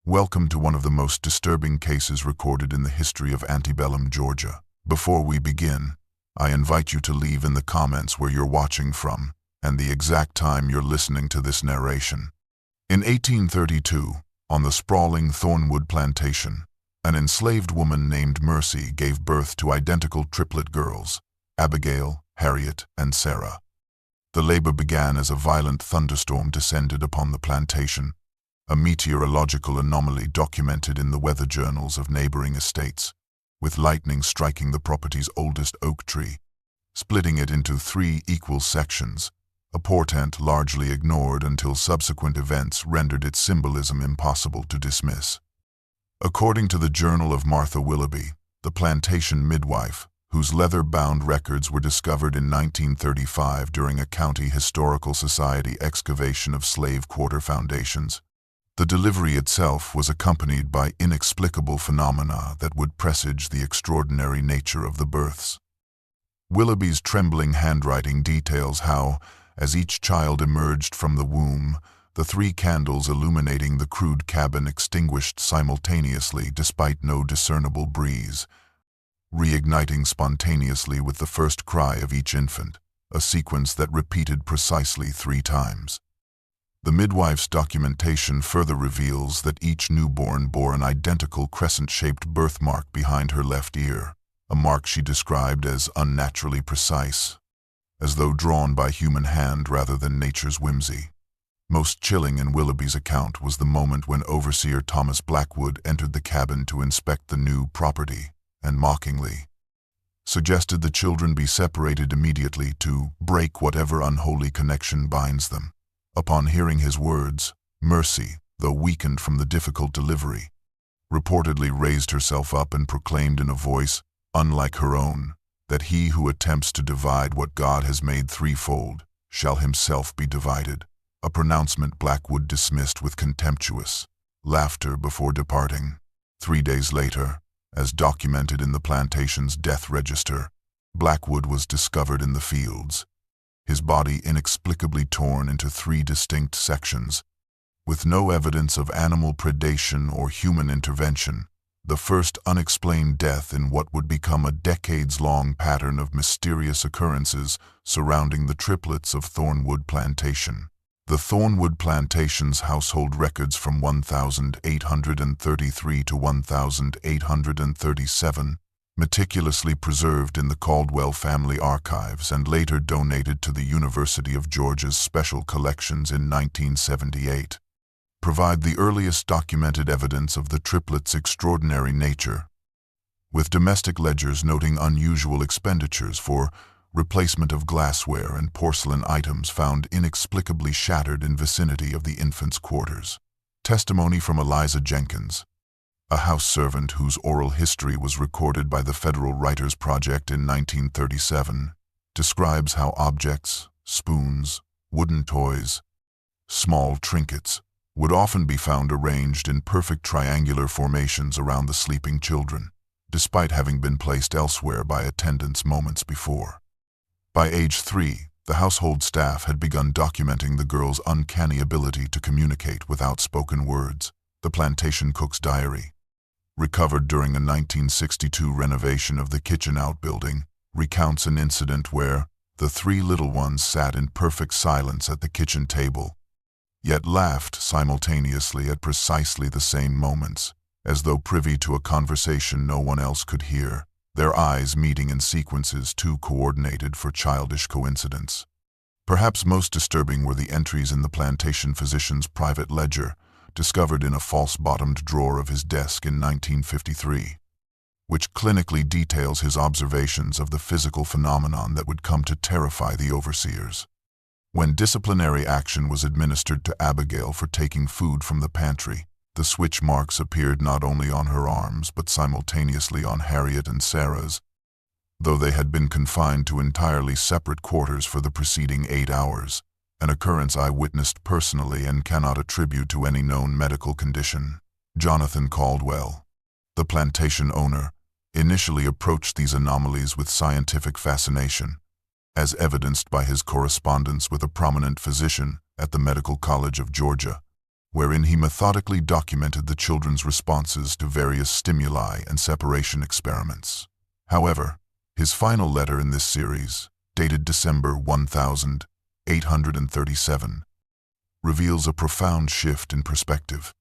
Welcome to one of the most disturbing cases recorded in the history of antebellum Georgia. Before we begin, I invite you to leave in the comments where you're watching from and the exact time you're listening to this narration. In 1832, on the sprawling Thornwood Plantation, an enslaved woman named Mercy gave birth to identical triplet girls, Abigail, Harriet, and Sarah. The labor began as a violent thunderstorm descended upon the plantation, a meteorological anomaly documented in the weather journals of neighboring estates, with lightning striking the property's oldest oak tree, splitting it into 3 equal sections, a portent largely ignored until subsequent events rendered its symbolism impossible to dismiss. According to the Journal of Martha Willoughby, the plantation midwife, whose leather-bound records were discovered in 1935 during a County Historical Society excavation of slave quarter foundations, the delivery itself was accompanied by inexplicable phenomena that would presage the extraordinary nature of the births. Willoughby's trembling handwriting details how, as each child emerged from the womb, the 3 candles illuminating the crude cabin extinguished simultaneously despite no discernible breeze, reigniting spontaneously with the first cry of each infant, a sequence that repeated precisely 3 times. The midwife's documentation further reveals that each newborn bore an identical crescent-shaped birthmark behind her left ear, a mark she described as unnaturally precise, as though drawn by human hand rather than nature's whimsy. Most chilling in Willoughby's account was the moment when Overseer Thomas Blackwood entered the cabin to inspect the new property, and mockingly suggested the children be separated immediately to break whatever unholy connection binds them. Upon hearing his words, Mercy, though weakened from the difficult delivery, reportedly raised herself up and proclaimed in a voice unlike her own that he who attempts to divide what God has made threefold shall himself be divided, a pronouncement Blackwood dismissed with contemptuous laughter before departing. 3 days later, as documented in the plantation's death register, Blackwood was discovered in the fields, his body inexplicably torn into 3 distinct sections. With no evidence of animal predation or human intervention, the first unexplained death in what would become a decades-long pattern of mysterious occurrences surrounding the triplets of Thornwood Plantation. The Thornwood Plantation's household records from 1833 to 1837, meticulously preserved in the Caldwell family archives and later donated to the University of Georgia's special collections in 1978, provide the earliest documented evidence of the triplets' extraordinary nature, with domestic ledgers noting unusual expenditures for replacement of glassware and porcelain items found inexplicably shattered in vicinity of the infants' quarters. Testimony from Eliza Jenkins, a house servant whose oral history was recorded by the Federal Writers Project in 1937, describes how objects, spoons, wooden toys, small trinkets, would often be found arranged in perfect triangular formations around the sleeping children, despite having been placed elsewhere by attendants moments before. By age 3, the household staff had begun documenting the girls' uncanny ability to communicate without spoken words. The plantation cook's diary, recovered during a 1962 renovation of the kitchen outbuilding, recounts an incident where the 3 little ones sat in perfect silence at the kitchen table, yet laughed simultaneously at precisely the same moments, as though privy to a conversation no one else could hear, their eyes meeting in sequences too coordinated for childish coincidence. Perhaps most disturbing were the entries in the plantation physician's private ledger, discovered in a false-bottomed drawer of his desk in 1953, which clinically details his observations of the physical phenomenon that would come to terrify the overseers. When disciplinary action was administered to Abigail for taking food from the pantry, the switch marks appeared not only on her arms but simultaneously on Harriet and Sarah's, though they had been confined to entirely separate quarters for the preceding 8 hours, an occurrence I witnessed personally and cannot attribute to any known medical condition. Jonathan Caldwell, the plantation owner, initially approached these anomalies with scientific fascination, as evidenced by his correspondence with a prominent physician at the Medical College of Georgia, wherein he methodically documented the children's responses to various stimuli and separation experiments. However, his final letter in this series, dated December 1837, reveals a profound shift in perspective.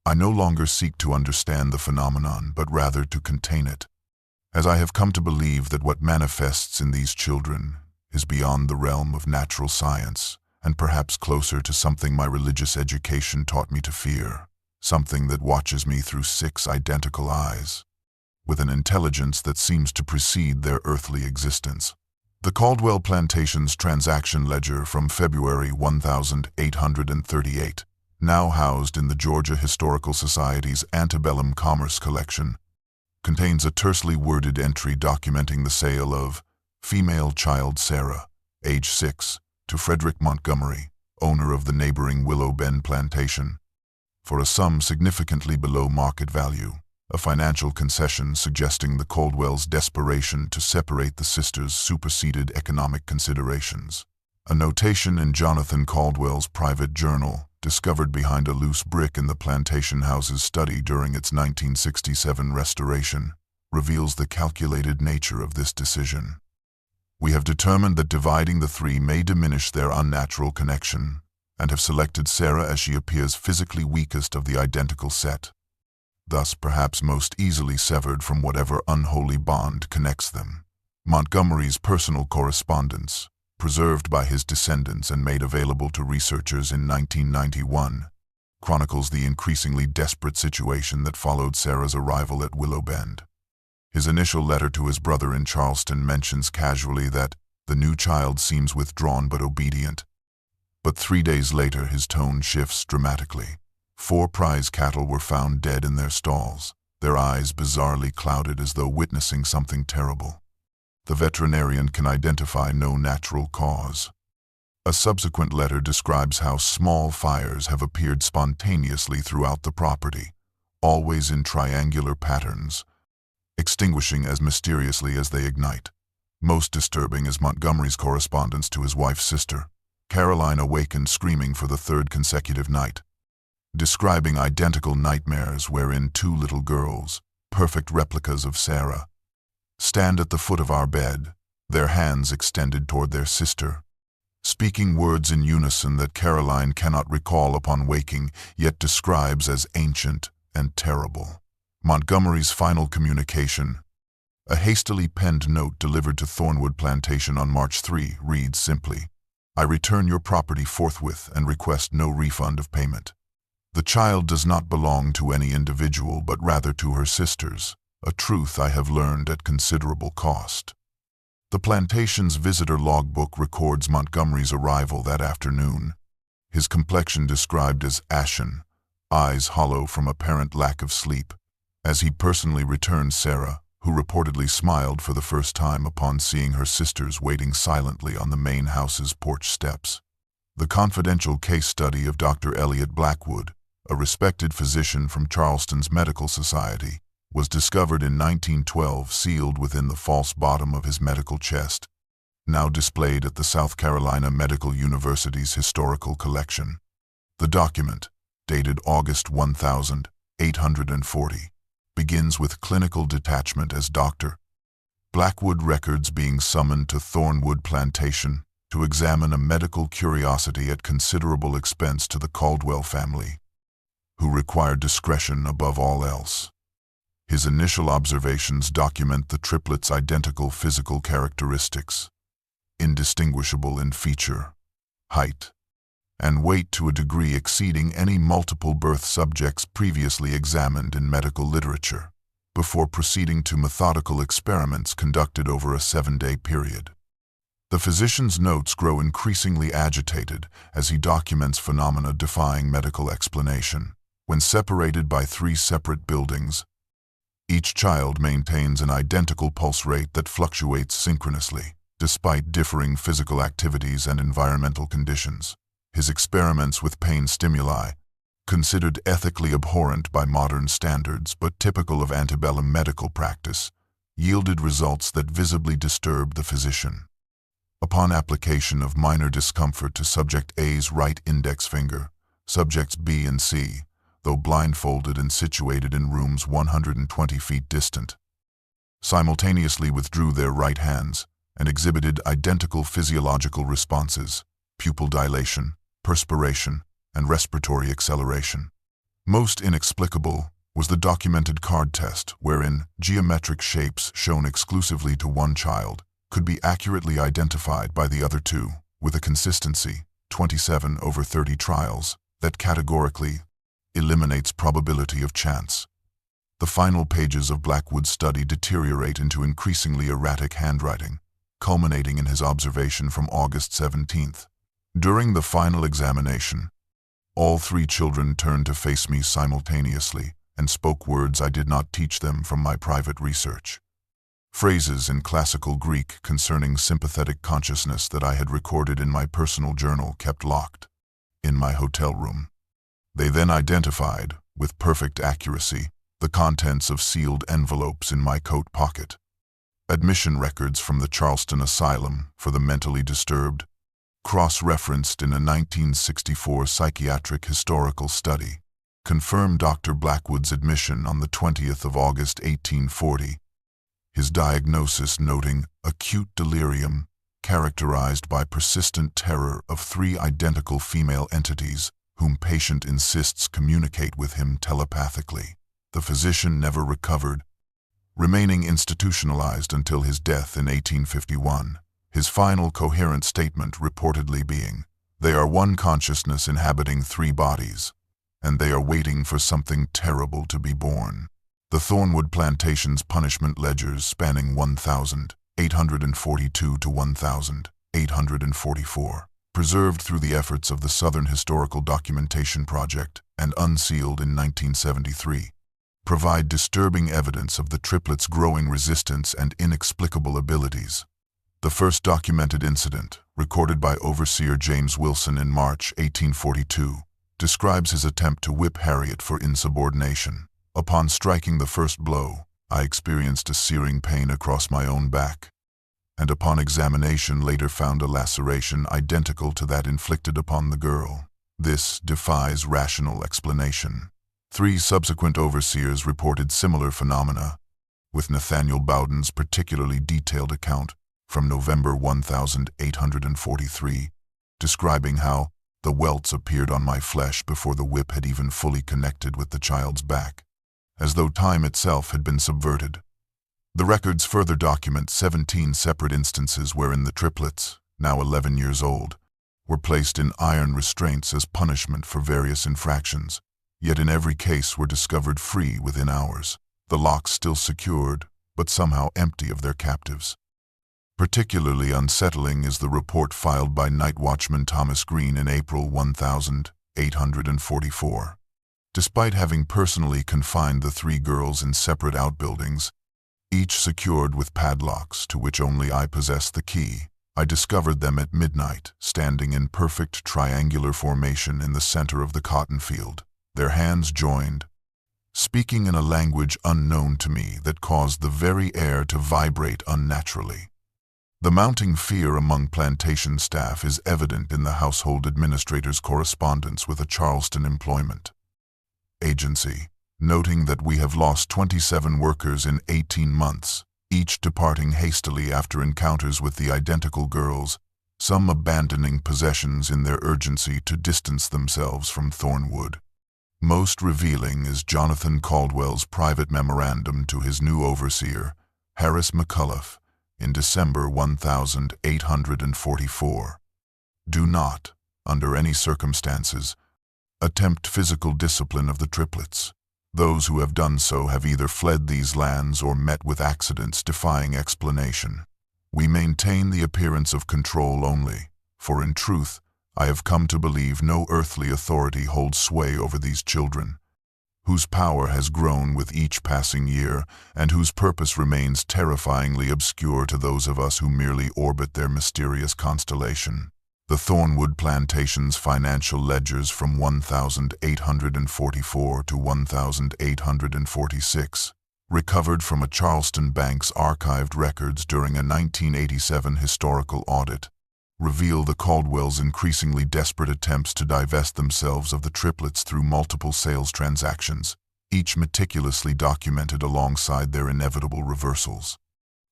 I no longer seek to understand the phenomenon, but rather to contain it, as I have come to believe that what manifests in these children is beyond the realm of natural science, and perhaps closer to something my religious education taught me to fear, something that watches me through 6 identical eyes, with an intelligence that seems to precede their earthly existence. The Caldwell Plantation's transaction ledger from February 1838, now housed in the Georgia Historical Society's Antebellum Commerce Collection, contains a tersely worded entry documenting the sale of female child Sarah, age 6, to Frederick Montgomery, owner of the neighboring Willow Bend plantation, for a sum significantly below market value, a financial concession suggesting the Caldwells' desperation to separate the sisters superseded economic considerations. A notation in Jonathan Caldwell's private journal, discovered behind a loose brick in the plantation house's study during its 1967 restoration, reveals the calculated nature of this decision. We have determined that dividing the 3 may diminish their unnatural connection, and have selected Sarah as she appears physically weakest of the identical set, thus perhaps most easily severed from whatever unholy bond connects them. Montgomery's personal correspondence, preserved by his descendants and made available to researchers in 1991, chronicles the increasingly desperate situation that followed Sarah's arrival at Willow Bend. His initial letter to his brother in Charleston mentions casually that the new child seems withdrawn but obedient. But 3 days later his tone shifts dramatically. 4 prize cattle were found dead in their stalls, their eyes bizarrely clouded as though witnessing something terrible. The veterinarian can identify no natural cause. A subsequent letter describes how small fires have appeared spontaneously throughout the property, always in triangular patterns, extinguishing as mysteriously as they ignite. Most disturbing is Montgomery's correspondence to his wife's sister, Caroline, awakened screaming for the 3rd consecutive night, describing identical nightmares wherein 2 little girls, perfect replicas of Sarah, stand at the foot of our bed, their hands extended toward their sister, speaking words in unison that Caroline cannot recall upon waking, yet describes as ancient and terrible. Montgomery's final communication, a hastily penned note delivered to Thornwood Plantation on March 3, reads simply, "I return your property forthwith and request no refund of payment. The child does not belong to any individual but rather to her sisters, a truth I have learned at considerable cost." The plantation's visitor logbook records Montgomery's arrival that afternoon, his complexion described as ashen, eyes hollow from apparent lack of sleep, as he personally returned Sarah, who reportedly smiled for the first time upon seeing her sisters waiting silently on the main house's porch steps. The confidential case study of Dr. Elliot Blackwood, a respected physician from Charleston's Medical Society, was discovered in 1912 sealed within the false bottom of his medical chest, now displayed at the South Carolina Medical University's historical collection. The document, dated August 1840, begins with clinical detachment as Dr. Blackwood records being summoned to Thornwood Plantation to examine a medical curiosity at considerable expense to the Caldwell family, who required discretion above all else. His initial observations document the triplets' identical physical characteristics, indistinguishable in feature, height, and weight to a degree exceeding any multiple birth subjects previously examined in medical literature, before proceeding to methodical experiments conducted over a 7-day period. The physician's notes grow increasingly agitated as he documents phenomena defying medical explanation. When separated by 3 separate buildings, each child maintains an identical pulse rate that fluctuates synchronously, despite differing physical activities and environmental conditions. His experiments with pain stimuli, considered ethically abhorrent by modern standards but typical of antebellum medical practice, yielded results that visibly disturbed the physician. Upon application of minor discomfort to subject A's right index finger, Subjects B and C, though blindfolded and situated in rooms 120 feet distant, simultaneously withdrew their right hands and exhibited identical physiological responses: pupil dilation, perspiration, and respiratory acceleration. Most inexplicable was the documented card test, wherein geometric shapes shown exclusively to one child could be accurately identified by the other two, with a consistency, 27/30 trials, that categorically eliminates probability of chance. The final pages of Blackwood's study deteriorate into increasingly erratic handwriting, culminating in his observation from August 17th. During the final examination, all three children turned to face me simultaneously and spoke words I did not teach them from my private research. Phrases in classical Greek concerning sympathetic consciousness that I had recorded in my personal journal kept locked in my hotel room. They then identified, with perfect accuracy, the contents of sealed envelopes in my coat pocket. Admission records from the Charleston Asylum for the Mentally Disturbed, cross-referenced in a 1964 psychiatric historical study, confirmed Dr. Blackwood's admission on the 20th of August 1840, his diagnosis noting acute delirium characterized by persistent terror of three identical female entities whom patient insists communicate with him telepathically. The physician never recovered, remaining institutionalized until his death in 1851, his final coherent statement reportedly being, "They are one consciousness inhabiting three bodies, and they are waiting for something terrible to be born." The Thornwood Plantation's punishment ledgers spanning 1842 to 1844, preserved through the efforts of the Southern Historical Documentation Project and unsealed in 1973, provide disturbing evidence of the triplets' growing resistance and inexplicable abilities. The first documented incident, recorded by Overseer James Wilson in March 1842, describes his attempt to whip Harriet for insubordination. Upon striking the first blow, I experienced a searing pain across my own back, and upon examination later found a laceration identical to that inflicted upon the girl. This defies rational explanation. 3 subsequent overseers reported similar phenomena, with Nathaniel Bowden's particularly detailed account from November 1843, describing how the welts appeared on my flesh before the whip had even fully connected with the child's back, as though time itself had been subverted. The records further document 17 separate instances wherein the triplets, now 11 years old, were placed in iron restraints as punishment for various infractions, yet in every case were discovered free within hours, the locks still secured, but somehow empty of their captives. Particularly unsettling is the report filed by night watchman Thomas Green in April 1844. Despite having personally confined the 3 girls in separate outbuildings, each secured with padlocks to which only I possessed the key, I discovered them at midnight, standing in perfect triangular formation in the center of the cotton field, their hands joined, speaking in a language unknown to me that caused the very air to vibrate unnaturally. The mounting fear among plantation staff is evident in the household administrator's correspondence with a Charleston employment agency, noting that we have lost 27 workers in 18 months, each departing hastily after encounters with the identical girls, some abandoning possessions in their urgency to distance themselves from Thornwood. Most revealing is Jonathan Caldwell's private memorandum to his new overseer, Harris McCullough, in December 1844. Do not, under any circumstances, attempt physical discipline of the triplets. Those who have done so have either fled these lands or met with accidents defying explanation. We maintain the appearance of control only, for in truth, I have come to believe no earthly authority holds sway over these children, whose power has grown with each passing year and whose purpose remains terrifyingly obscure to those of us who merely orbit their mysterious constellation. The Thornwood Plantation's financial ledgers from 1844 to 1846, recovered from a Charleston bank's archived records during a 1987 historical audit, reveal the Caldwells' increasingly desperate attempts to divest themselves of the triplets through multiple sales transactions, each meticulously documented alongside their inevitable reversals.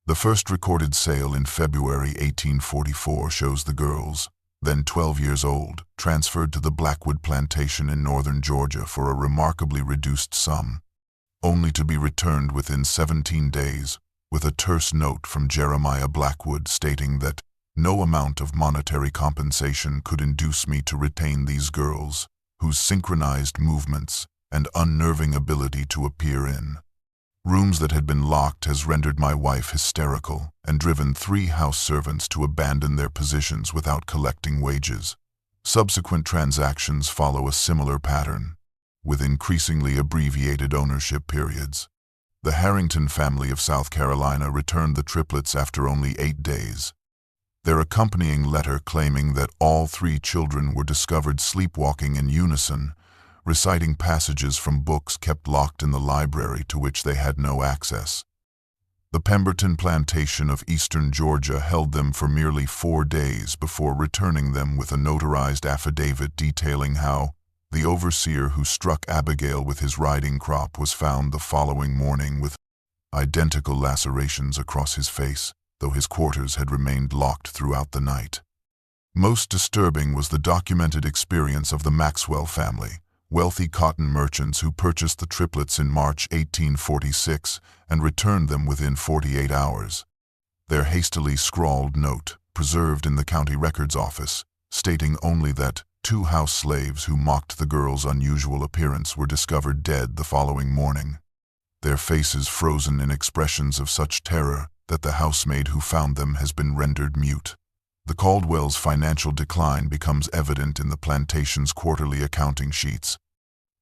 The first recorded sale in February 1844 shows the girls, then 12 years old, transferred to the Blackwood plantation in northern Georgia for a remarkably reduced sum, only to be returned within 17 days, with a terse note from Jeremiah Blackwood stating that no amount of monetary compensation could induce me to retain these girls, whose synchronized movements and unnerving ability to appear in rooms that had been locked has rendered my wife hysterical and driven 3 house servants to abandon their positions without collecting wages. Subsequent transactions follow a similar pattern, with increasingly abbreviated ownership periods. The Harrington family of South Carolina returned the triplets after only 8 days. Their accompanying letter claiming that all 3 children were discovered sleepwalking in unison, reciting passages from books kept locked in the library to which they had no access. The Pemberton plantation of eastern Georgia held them for merely 4 days before returning them with a notarized affidavit detailing how the overseer who struck Abigail with his riding crop was found the following morning with identical lacerations across his face, though his quarters had remained locked throughout the night. Most disturbing was the documented experience of the Maxwell family, wealthy cotton merchants who purchased the triplets in March 1846 and returned them within 48 hours. Their hastily scrawled note, preserved in the county records office, stating only that 2 house slaves who mocked the girls' unusual appearance were discovered dead the following morning, their faces frozen in expressions of such terror that the housemaid who found them has been rendered mute. The Caldwells' financial decline becomes evident in the plantation's quarterly accounting sheets,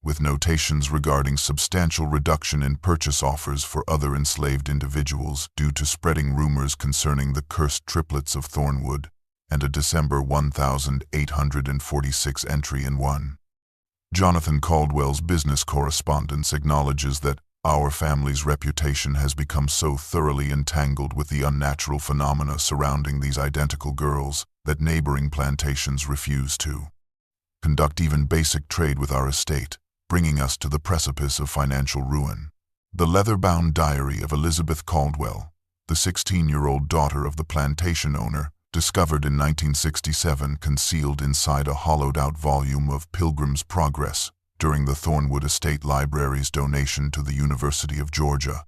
with notations regarding substantial reduction in purchase offers for other enslaved individuals due to spreading rumors concerning the cursed triplets of Thornwood, and a December 1846 entry in one. Jonathan Caldwell's business correspondence acknowledges that our family's reputation has become so thoroughly entangled with the unnatural phenomena surrounding these identical girls that neighboring plantations refuse to conduct even basic trade with our estate, bringing us to the precipice of financial ruin. The leather-bound diary of Elizabeth Caldwell, the 16-year-old daughter of the plantation owner, discovered in 1967 concealed inside a hollowed-out volume of Pilgrim's Progress during the Thornwood Estate Library's donation to the University of Georgia,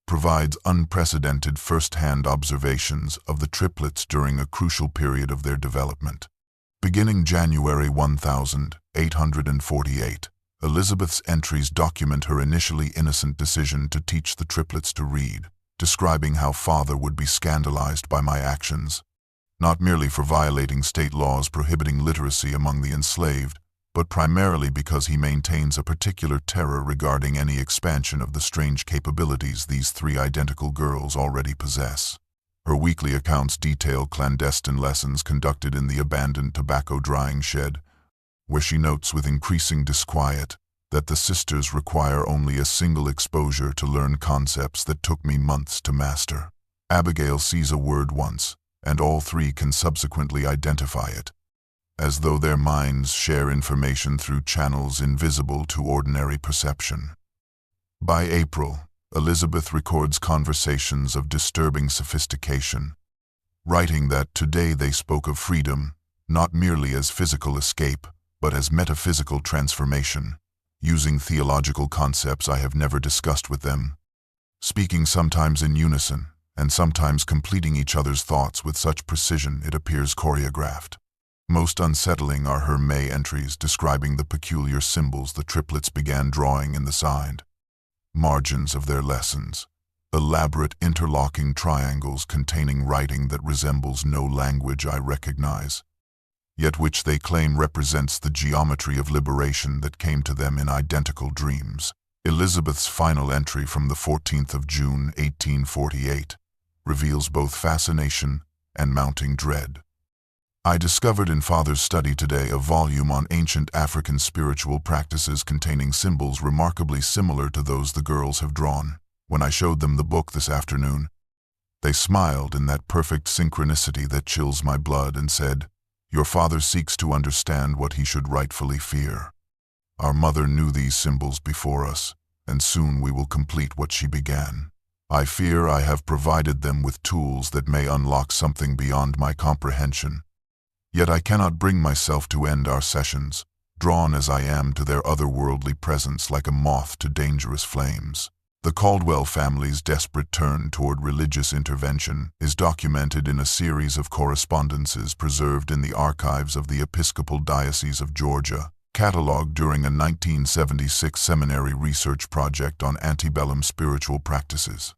provides unprecedented first-hand observations of the triplets during a crucial period of their development. Beginning January 1848, Elizabeth's entries document her initially innocent decision to teach the triplets to read, describing how father would be scandalized by my actions, not merely for violating state laws prohibiting literacy among the enslaved, but primarily because he maintains a particular terror regarding any expansion of the strange capabilities these 3 identical girls already possess. Her weekly accounts detail clandestine lessons conducted in the abandoned tobacco drying shed, where she notes with increasing disquiet that the sisters require only a single exposure to learn concepts that took me months to master. Abigail sees a word once, and all 3 can subsequently identify it, as though their minds share information through channels invisible to ordinary perception. By April, Elizabeth records conversations of disturbing sophistication, writing that today they spoke of freedom, not merely as physical escape, but as metaphysical transformation, using theological concepts I have never discussed with them, speaking sometimes in unison, and sometimes completing each other's thoughts with such precision it appears choreographed. Most unsettling are her May entries describing the peculiar symbols the triplets began drawing in the side margins of their lessons, elaborate interlocking triangles containing writing that resembles no language I recognize, yet which they claim represents the geometry of liberation that came to them in identical dreams. Elizabeth's final entry from the 14th of June, 1848, reveals both fascination and mounting dread. I discovered in Father's study today a volume on ancient African spiritual practices containing symbols remarkably similar to those the girls have drawn. When I showed them the book this afternoon, They smiled in that perfect synchronicity that chills my blood and said, "Your father seeks to understand what he should rightfully fear." Our mother knew these symbols before us, and soon we will complete what she began. I fear I have provided them with tools that may unlock something beyond my comprehension. Yet I cannot bring myself to end our sessions, drawn as I am to their otherworldly presence like a moth to dangerous flames. The Caldwell family's desperate turn toward religious intervention is documented in a series of correspondences preserved in the archives of the Episcopal Diocese of Georgia, catalogued during a 1976 seminary research project on antebellum spiritual practices.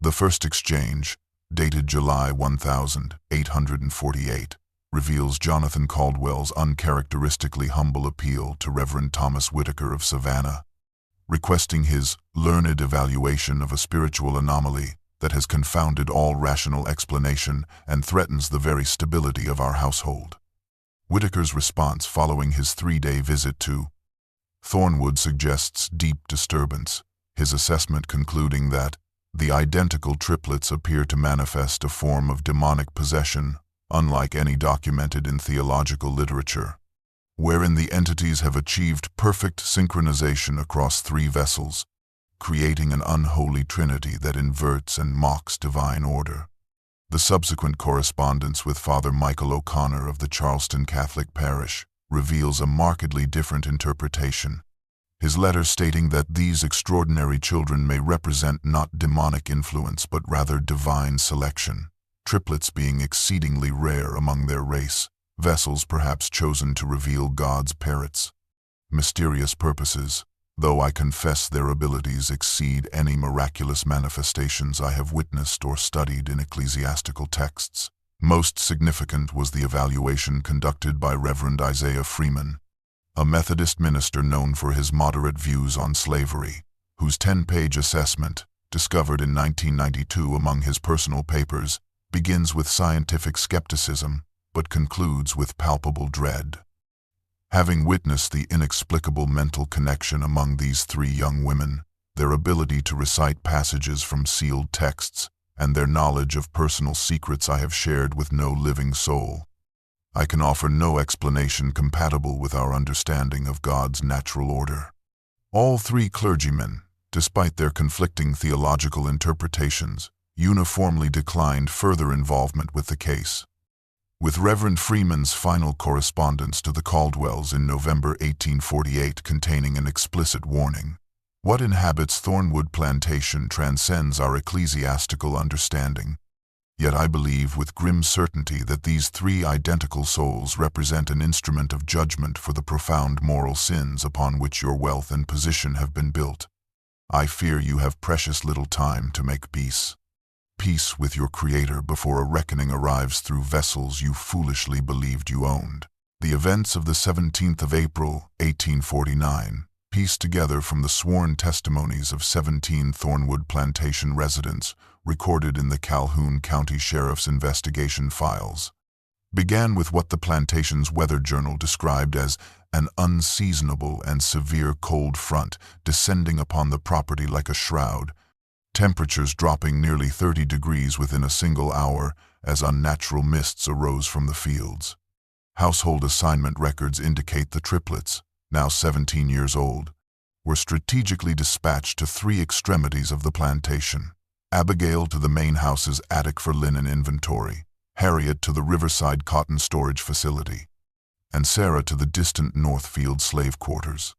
The first exchange, dated July 1848, reveals Jonathan Caldwell's uncharacteristically humble appeal to Reverend Thomas Whitaker of Savannah, requesting his learned evaluation of a spiritual anomaly that has confounded all rational explanation and threatens the very stability of our household. Whitaker's response following his 3-day visit to Thornwood suggests deep disturbance, his assessment concluding that the identical triplets appear to manifest a form of demonic possession, unlike any documented in theological literature, wherein the entities have achieved perfect synchronization across 3 vessels, creating an unholy trinity that inverts and mocks divine order. The subsequent correspondence with Father Michael O'Connor of the Charleston Catholic Parish reveals a markedly different interpretation. His letter stating that these extraordinary children may represent not demonic influence but rather divine selection, triplets being exceedingly rare among their race, vessels perhaps chosen to reveal God's parrots. Mysterious purposes, though I confess their abilities exceed any miraculous manifestations I have witnessed or studied in ecclesiastical texts. Most significant was the evaluation conducted by Reverend Isaiah Freeman, a Methodist minister known for his moderate views on slavery, whose 10-page assessment, discovered in 1992 among his personal papers, begins with scientific skepticism but concludes with palpable dread. Having witnessed the inexplicable mental connection among these 3 young women, their ability to recite passages from sealed texts, and their knowledge of personal secrets I have shared with no living soul, I can offer no explanation compatible with our understanding of God's natural order. All 3 clergymen, despite their conflicting theological interpretations, uniformly declined further involvement with the case. With Reverend Freeman's final correspondence to the Caldwells in November 1848 containing an explicit warning, "What inhabits Thornwood Plantation transcends our ecclesiastical understanding. Yet I believe with grim certainty that these 3 identical souls represent an instrument of judgment for the profound moral sins upon which your wealth and position have been built. I fear you have precious little time to make peace with your Creator before a reckoning arrives through vessels you foolishly believed you owned." The events of the 17th of April, 1849, pieced together from the sworn testimonies of 17 Thornwood Plantation residents recorded in the Calhoun County Sheriff's investigation files, began with what the plantation's weather journal described as an unseasonable and severe cold front descending upon the property like a shroud, temperatures dropping nearly 30 degrees within a single hour as unnatural mists arose from the fields. Household assignment records indicate the triplets, now 17 years old, were strategically dispatched to 3 extremities of the plantation: Abigail to the main house's attic for linen inventory, Harriet to the riverside cotton storage facility, and Sarah to the distant Northfield slave quarters.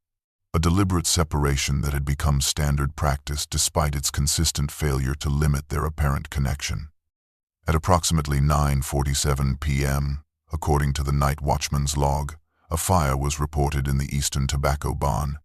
A deliberate separation that had become standard practice despite its consistent failure to limit their apparent connection. At approximately 9:47 p.m., according to the night watchman's log, a fire was reported in the Eastern Tobacco Barn,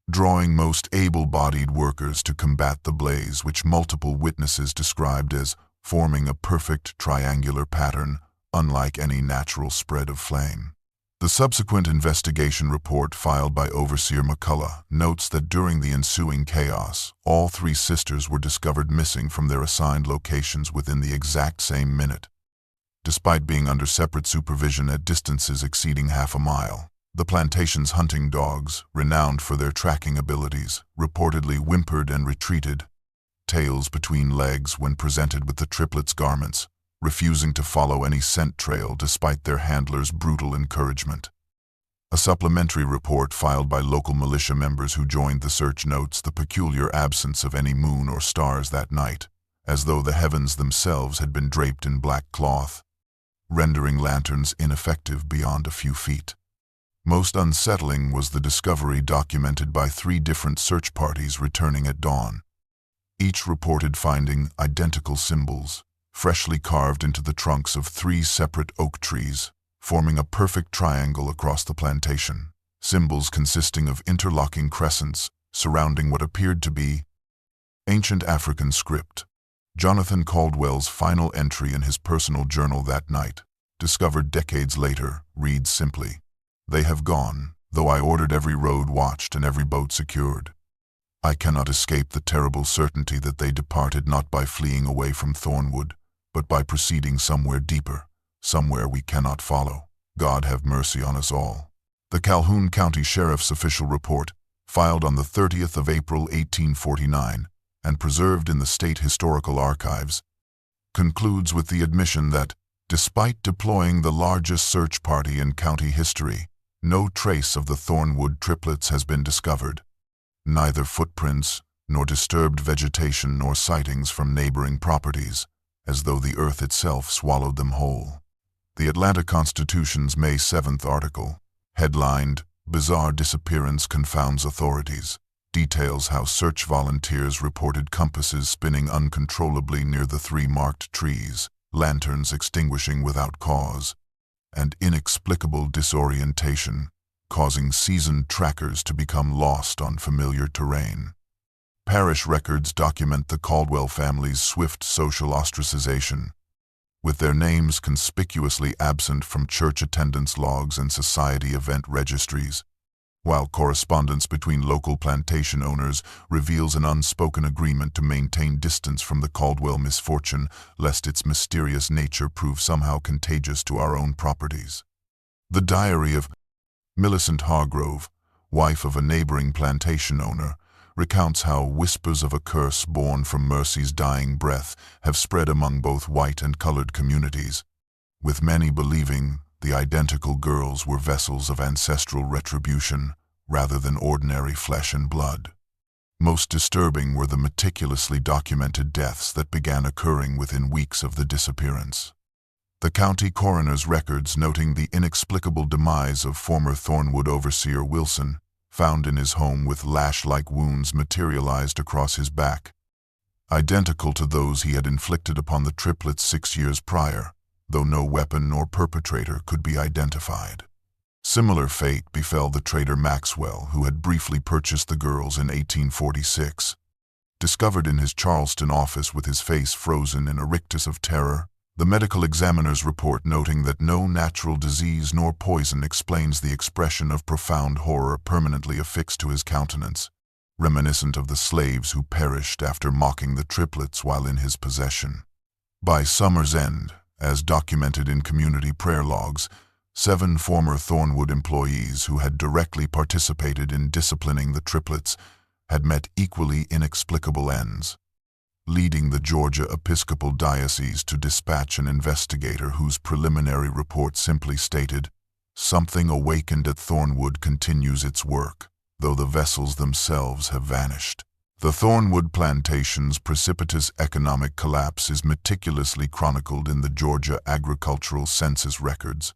drawing most able-bodied workers to combat the blaze, which multiple witnesses described as forming a perfect triangular pattern, unlike any natural spread of flame. The subsequent investigation report filed by Overseer McCullough notes that during the ensuing chaos, all 3 sisters were discovered missing from their assigned locations within the exact same minute. Despite being under separate supervision at distances exceeding half a mile, the plantation's hunting dogs, renowned for their tracking abilities, reportedly whimpered and retreated, tails between legs when presented with the triplets' garments, refusing to follow any scent trail despite their handlers' brutal encouragement. A supplementary report filed by local militia members who joined the search notes the peculiar absence of any moon or stars that night, as though the heavens themselves had been draped in black cloth, rendering lanterns ineffective beyond a few feet. Most unsettling was the discovery documented by 3 different search parties returning at dawn. Each reported finding identical symbols, freshly carved into the trunks of 3 separate oak trees, forming a perfect triangle across the plantation, symbols consisting of interlocking crescents surrounding what appeared to be ancient African script. Jonathan Caldwell's final entry in his personal journal that night, discovered decades later, reads simply, "They have gone, though I ordered every road watched and every boat secured. I cannot escape the terrible certainty that they departed not by fleeing away from Thornwood, but by proceeding somewhere deeper, somewhere we cannot follow. God have mercy on us all." The Calhoun County Sheriff's official report, filed on the 30th of April 1849 and preserved in the State Historical Archives, concludes with the admission that, despite deploying the largest search party in county history, no trace of the Thornwood triplets has been discovered. Neither footprints, nor disturbed vegetation, nor sightings from neighboring properties, as though the earth itself swallowed them whole. The Atlanta Constitution's May 7th article, headlined, "Bizarre Disappearance Confounds Authorities," details how search volunteers reported compasses spinning uncontrollably near the 3 marked trees, lanterns extinguishing without cause, and inexplicable disorientation, causing seasoned trackers to become lost on familiar terrain. Parish records document the Caldwell family's swift social ostracization, with their names conspicuously absent from church attendance logs and society event registries, while correspondence between local plantation owners reveals an unspoken agreement to maintain distance from the Caldwell misfortune, lest its mysterious nature prove somehow contagious to our own properties. The diary of Millicent Hargrove, wife of a neighboring plantation owner, recounts how whispers of a curse born from Mercy's dying breath have spread among both white and colored communities, with many believing the identical girls were vessels of ancestral retribution rather than ordinary flesh and blood. Most disturbing were the meticulously documented deaths that began occurring within weeks of the disappearance. The county coroner's records noting the inexplicable demise of former Thornwood overseer Wilson, found in his home with lash-like wounds materialized across his back, identical to those he had inflicted upon the triplets 6 years prior, though no weapon nor perpetrator could be identified. Similar fate befell the trader Maxwell, who had briefly purchased the girls in 1846. Discovered in his Charleston office with his face frozen in a rictus of terror, the medical examiner's report noting that no natural disease nor poison explains the expression of profound horror permanently affixed to his countenance, reminiscent of the slaves who perished after mocking the triplets while in his possession. By summer's end, as documented in community prayer logs, 7 former Thornwood employees who had directly participated in disciplining the triplets had met equally inexplicable ends, leading the Georgia Episcopal Diocese to dispatch an investigator whose preliminary report simply stated, "Something awakened at Thornwood continues its work, though the vessels themselves have vanished." The Thornwood plantation's precipitous economic collapse is meticulously chronicled in the Georgia Agricultural Census records,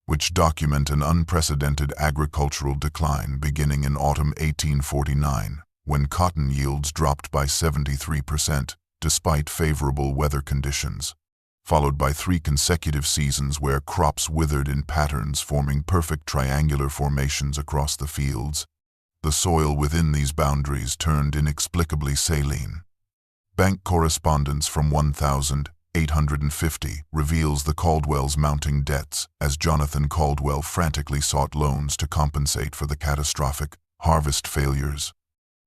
which document an unprecedented agricultural decline beginning in autumn 1849, when cotton yields dropped by 73% despite favorable weather conditions, followed by 3 consecutive seasons where crops withered in patterns forming perfect triangular formations across the fields. The soil within these boundaries turned inexplicably saline. Bank correspondence from 1850 reveals the Caldwells' mounting debts as Jonathan Caldwell frantically sought loans to compensate for the catastrophic harvest failures,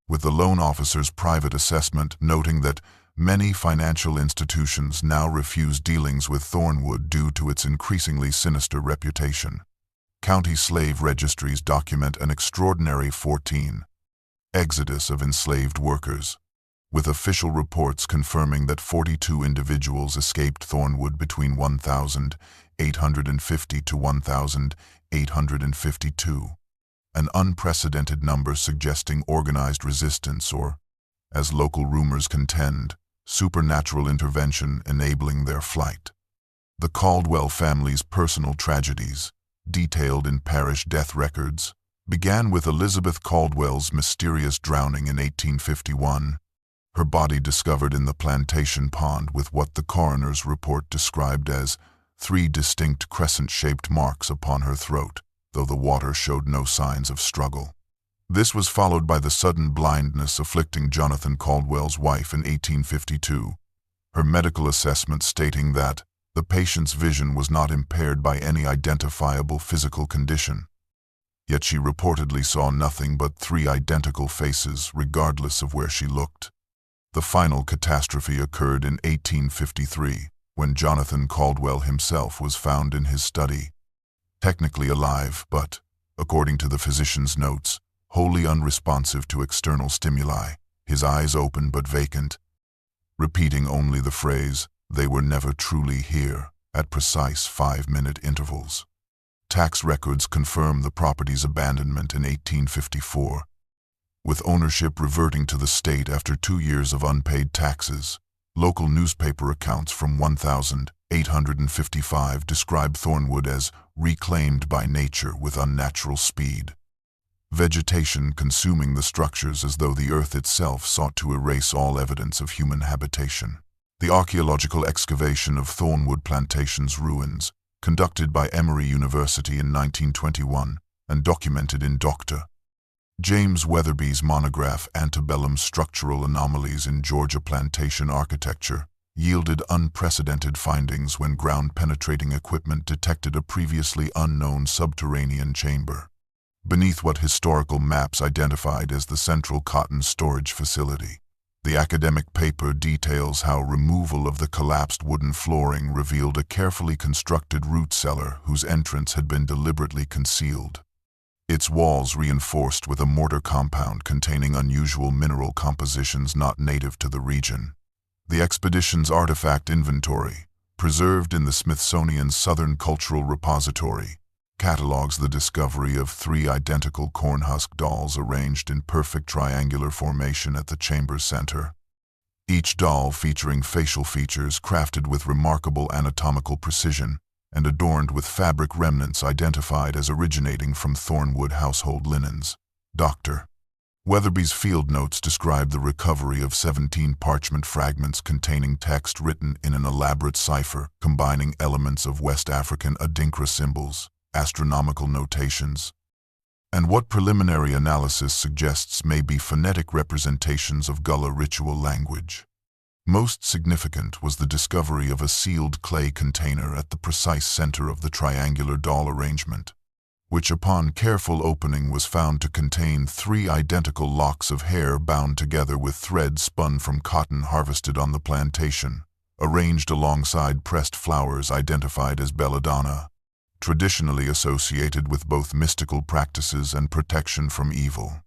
with the loan officer's private assessment noting that many financial institutions now refuse dealings with Thornwood due to its increasingly sinister reputation. County slave registries document an extraordinary 14 exodus of enslaved workers, with official reports confirming that 42 individuals escaped Thornwood between 1,850 to 1,852, an unprecedented number suggesting organized resistance or, as local rumors contend, supernatural intervention enabling their flight. The Caldwell family's personal tragedies, detailed in parish death records, began with Elizabeth Caldwell's mysterious drowning in 1851, her body discovered in the plantation pond with what the coroner's report described as 3 distinct crescent-shaped marks upon her throat, though the water showed no signs of struggle. This was followed by the sudden blindness afflicting Jonathan Caldwell's wife in 1852, her medical assessment stating that the patient's vision was not impaired by any identifiable physical condition. Yet she reportedly saw nothing but 3 identical faces, regardless of where she looked. The final catastrophe occurred in 1853, when Jonathan Caldwell himself was found in his study, technically alive, but, according to the physician's notes, wholly unresponsive to external stimuli, his eyes open but vacant, repeating only the phrase, "They were never truly here," at precise 5-minute intervals. Tax records confirm the property's abandonment in 1854, with ownership reverting to the state after 2 years of unpaid taxes. Local newspaper accounts from 1855 describe Thornwood as reclaimed by nature with unnatural speed, vegetation consuming the structures as though the earth itself sought to erase all evidence of human habitation. The archaeological excavation of Thornwood Plantation's ruins, conducted by Emory University in 1921 and documented in Dr. James Weatherby's monograph Antebellum Structural Anomalies in Georgia Plantation Architecture, yielded unprecedented findings when ground-penetrating equipment detected a previously unknown subterranean chamber beneath what historical maps identified as the Central Cotton Storage Facility. The academic paper details how removal of the collapsed wooden flooring revealed a carefully constructed root cellar whose entrance had been deliberately concealed, its walls reinforced with a mortar compound containing unusual mineral compositions not native to the region. The expedition's artifact inventory, preserved in the Smithsonian's Southern Cultural Repository, catalogs the discovery of 3 identical cornhusk dolls arranged in perfect triangular formation at the chamber's center, each doll featuring facial features crafted with remarkable anatomical precision and adorned with fabric remnants identified as originating from Thornwood household linens. Dr. Weatherby's field notes describe the recovery of 17 parchment fragments containing text written in an elaborate cipher combining elements of West African Adinkra symbols, astronomical notations, and what preliminary analysis suggests may be phonetic representations of Gullah ritual language. Most significant was the discovery of a sealed clay container at the precise center of the triangular doll arrangement, which upon careful opening was found to contain 3 identical locks of hair bound together with thread spun from cotton harvested on the plantation, arranged alongside pressed flowers identified as belladonna, traditionally associated with both mystical practices and protection from evil.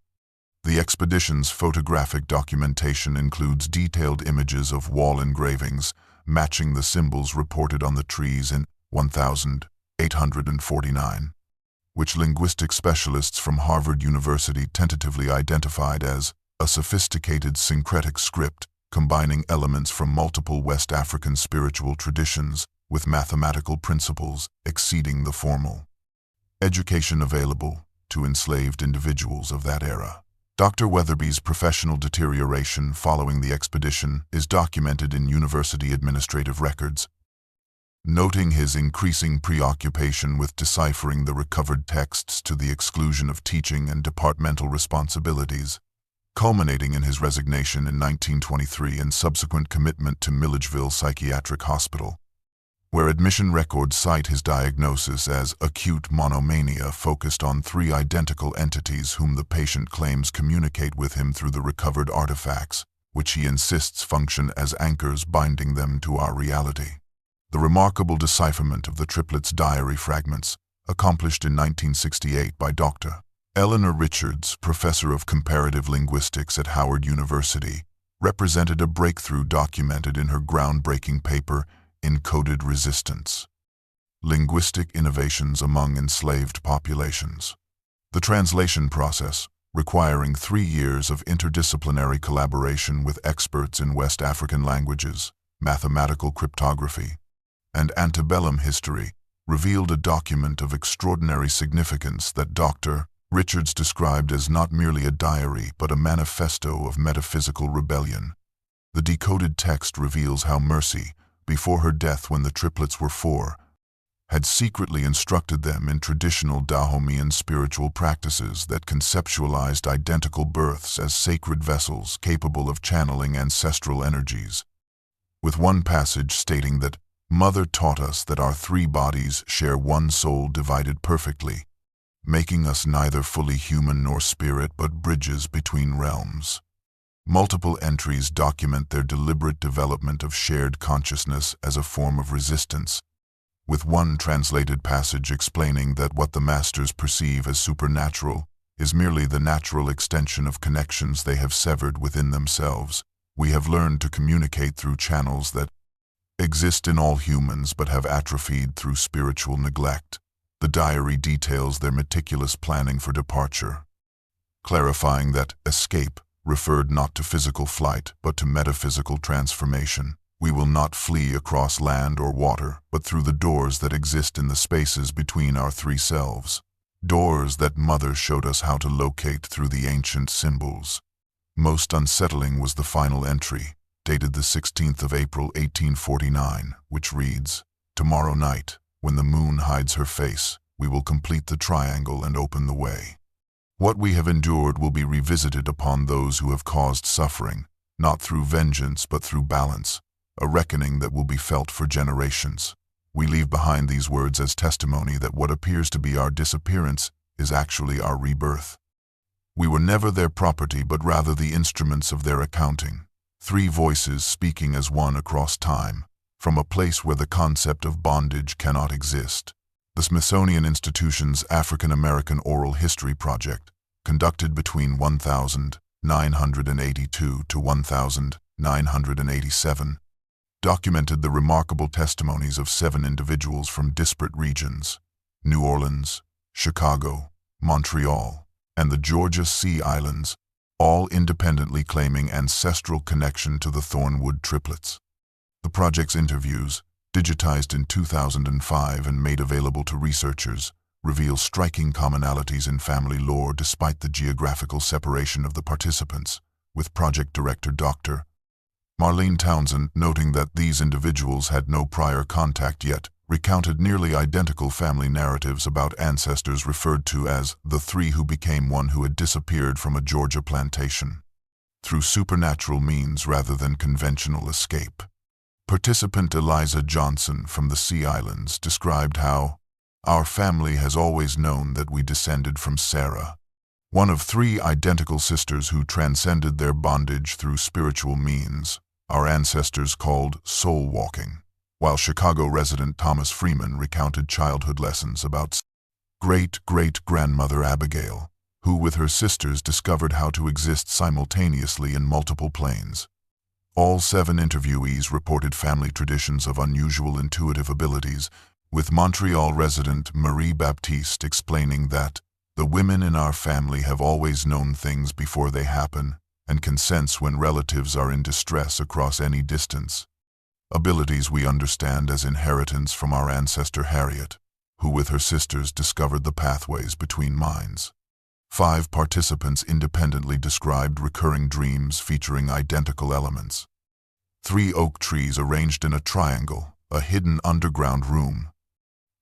The expedition's photographic documentation includes detailed images of wall engravings matching the symbols reported on the trees in 1849, which linguistic specialists from Harvard University tentatively identified as a sophisticated syncretic script combining elements from multiple West African spiritual traditions with mathematical principles exceeding the formal education available to enslaved individuals of that era. Dr. Weatherby's professional deterioration following the expedition is documented in university administrative records, noting his increasing preoccupation with deciphering the recovered texts to the exclusion of teaching and departmental responsibilities, culminating in his resignation in 1923 and subsequent commitment to Milledgeville Psychiatric Hospital, where admission records cite his diagnosis as acute monomania focused on 3 identical entities whom the patient claims communicate with him through the recovered artifacts, which he insists function as anchors binding them to our reality. The remarkable decipherment of the triplets' diary fragments, accomplished in 1968 by Dr. Eleanor Richards, professor of comparative linguistics at Howard University, represented a breakthrough documented in her groundbreaking paper, Encoded Resistance: Linguistic Innovations Among Enslaved Populations. The translation process, requiring 3 years of interdisciplinary collaboration with experts in West African languages, mathematical cryptography, and antebellum history, revealed a document of extraordinary significance that Dr. Richards described as not merely a diary but a manifesto of metaphysical rebellion. The decoded text reveals how Mercy, before her death when the triplets were 4, had secretly instructed them in traditional Dahomean spiritual practices that conceptualized identical births as sacred vessels capable of channeling ancestral energies. With one passage stating that Mother taught us that our 3 bodies share one soul divided perfectly, making us neither fully human nor spirit but bridges between realms. Multiple entries document their deliberate development of shared consciousness as a form of resistance, with one translated passage explaining that what the masters perceive as supernatural is merely the natural extension of connections they have severed within themselves. We have learned to communicate through channels that exist in all humans but have atrophied through spiritual neglect. The diary details their meticulous planning for departure, clarifying that escape referred not to physical flight but to metaphysical transformation. We will not flee across land or water, but through the doors that exist in the spaces between our 3 selves. Doors that Mother showed us how to locate through the ancient symbols. Most unsettling was the final entry, dated the 16th of April 1849, which reads, "Tomorrow night, when the moon hides her face, we will complete the triangle and open the way. What we have endured will be revisited upon those who have caused suffering, not through vengeance but through balance, a reckoning that will be felt for generations." We leave behind these words as testimony that what appears to be our disappearance is actually our rebirth. We were never their property but rather the instruments of their accounting. 3 voices speaking as one across time, from a place where the concept of bondage cannot exist. The Smithsonian Institution's African American Oral History Project, conducted between 1982 to 1987, documented the remarkable testimonies of 7 individuals from disparate regions: New Orleans, Chicago, Montreal, and the Georgia Sea Islands, all independently claiming ancestral connection to the Thornwood triplets. The project's interviews, digitized in 2005 and made available to researchers, reveal striking commonalities in family lore despite the geographical separation of the participants, with project director Dr. Marlene Townsend noting that these individuals had no prior contact yet recounted nearly identical family narratives about ancestors referred to as the 3 who became one who had disappeared from a Georgia plantation through supernatural means rather than conventional escape. Participant Eliza Johnson from the Sea Islands described how, "Our family has always known that we descended from Sarah, one of 3 identical sisters who transcended their bondage through spiritual means, our ancestors called soul walking," while Chicago resident Thomas Freeman recounted childhood lessons about great-great-grandmother Abigail, who with her sisters discovered how to exist simultaneously in multiple planes. All 7 interviewees reported family traditions of unusual intuitive abilities, with Montreal resident Marie Baptiste explaining that, "The women in our family have always known things before they happen, and can sense when relatives are in distress across any distance. Abilities we understand as inheritance from our ancestor Harriet, who with her sisters discovered the pathways between minds." 5 participants independently described recurring dreams featuring identical elements. 3 oak trees arranged in a triangle, a hidden underground room,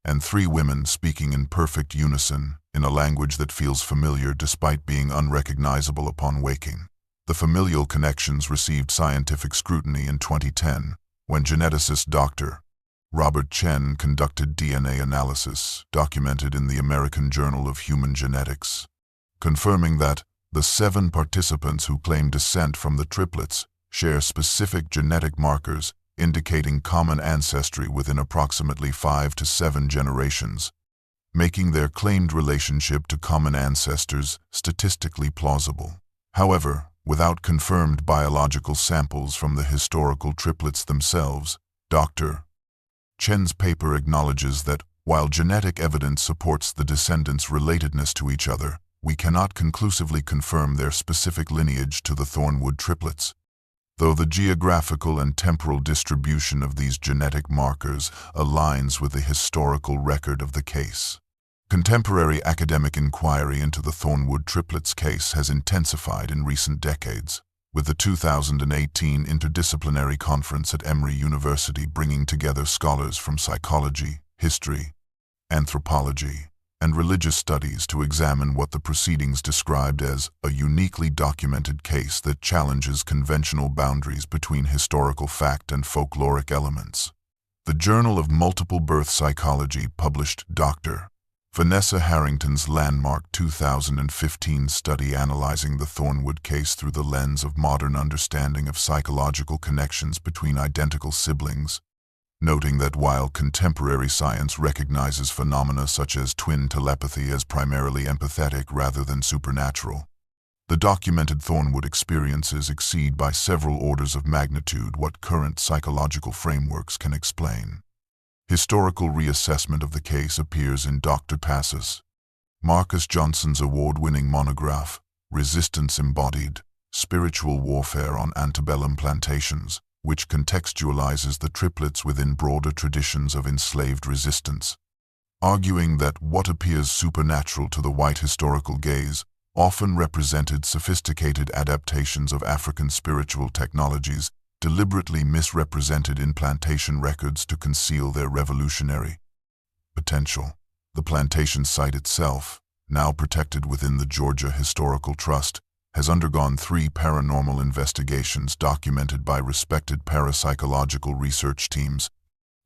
and 3 women speaking in perfect unison, in a language that feels familiar despite being unrecognizable upon waking. The familial connections received scientific scrutiny in 2010, when geneticist Dr. Robert Chen conducted DNA analysis, documented in the American Journal of Human Genetics, confirming that the 7 participants who claim descent from the triplets share specific genetic markers indicating common ancestry within approximately 5 to 7 generations, making their claimed relationship to common ancestors statistically plausible. However, Without confirmed biological samples from the historical triplets themselves, Dr. Chen's paper acknowledges that, while genetic evidence supports the descendants' relatedness to each other, we cannot conclusively confirm their specific lineage to the Thornwood triplets. Though the geographical and temporal distribution of these genetic markers aligns with the historical record of the case. Contemporary academic inquiry into the Thornwood triplets case has intensified in recent decades, with the 2018 Interdisciplinary Conference at Emory University bringing together scholars from psychology, history, anthropology, and religious studies to examine what the proceedings described as a uniquely documented case that challenges conventional boundaries between historical fact and folkloric elements. The Journal of Multiple Birth Psychology published Dr. Vanessa Harrington's landmark 2015 study analyzing the Thornwood case through the lens of modern understanding of psychological connections between identical siblings, noting that while contemporary science recognizes phenomena such as twin telepathy as primarily empathetic rather than supernatural, the documented Thornwood experiences exceed by several orders of magnitude what current psychological frameworks can explain. Historical reassessment of the case appears in Dr. Passus Marcus Johnson's award-winning monograph, Resistance Embodied, Spiritual Warfare on Antebellum Plantations, which contextualizes the triplets within broader traditions of enslaved resistance, arguing that what appears supernatural to the white historical gaze often represented sophisticated adaptations of African spiritual technologies deliberately misrepresented in plantation records to conceal their revolutionary potential. The plantation site itself, now protected within the Georgia Historical Trust, has undergone 3 paranormal investigations documented by respected parapsychological research teams,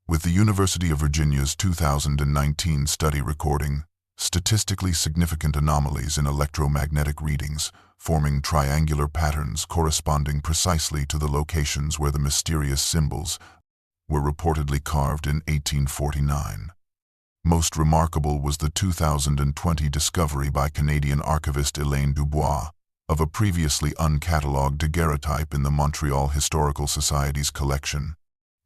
with the University of Virginia's 2019 study recording statistically significant anomalies in electromagnetic readings, forming triangular patterns corresponding precisely to the locations where the mysterious symbols were reportedly carved in 1849. Most remarkable was the 2020 discovery by Canadian archivist Elaine Dubois of a previously uncatalogued daguerreotype in the Montreal Historical Society's collection,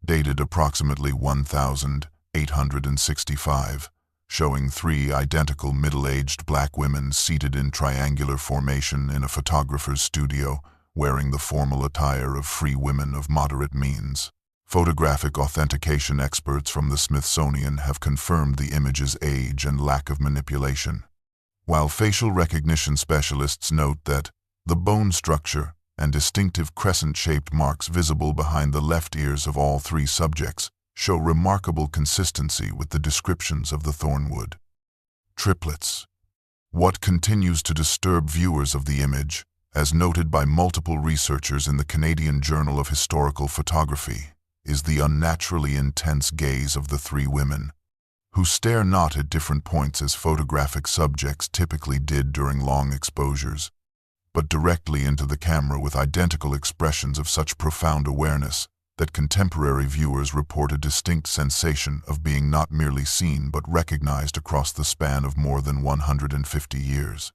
dated approximately 1865, showing 3 identical middle-aged black women seated in triangular formation in a photographer's studio, wearing the formal attire of free women of moderate means. Photographic authentication experts from the Smithsonian have confirmed the image's age and lack of manipulation, while facial recognition specialists note that the bone structure and distinctive crescent-shaped marks visible behind the left ears of all 3 subjects show remarkable consistency with the descriptions of the Thornwood triplets. What continues to disturb viewers of the image, as noted by multiple researchers in the Canadian Journal of Historical Photography, is the unnaturally intense gaze of the 3 women, who stare not at different points as photographic subjects typically did during long exposures, but directly into the camera with identical expressions of such profound awareness that contemporary viewers report a distinct sensation of being not merely seen but recognized across the span of more than 150 years.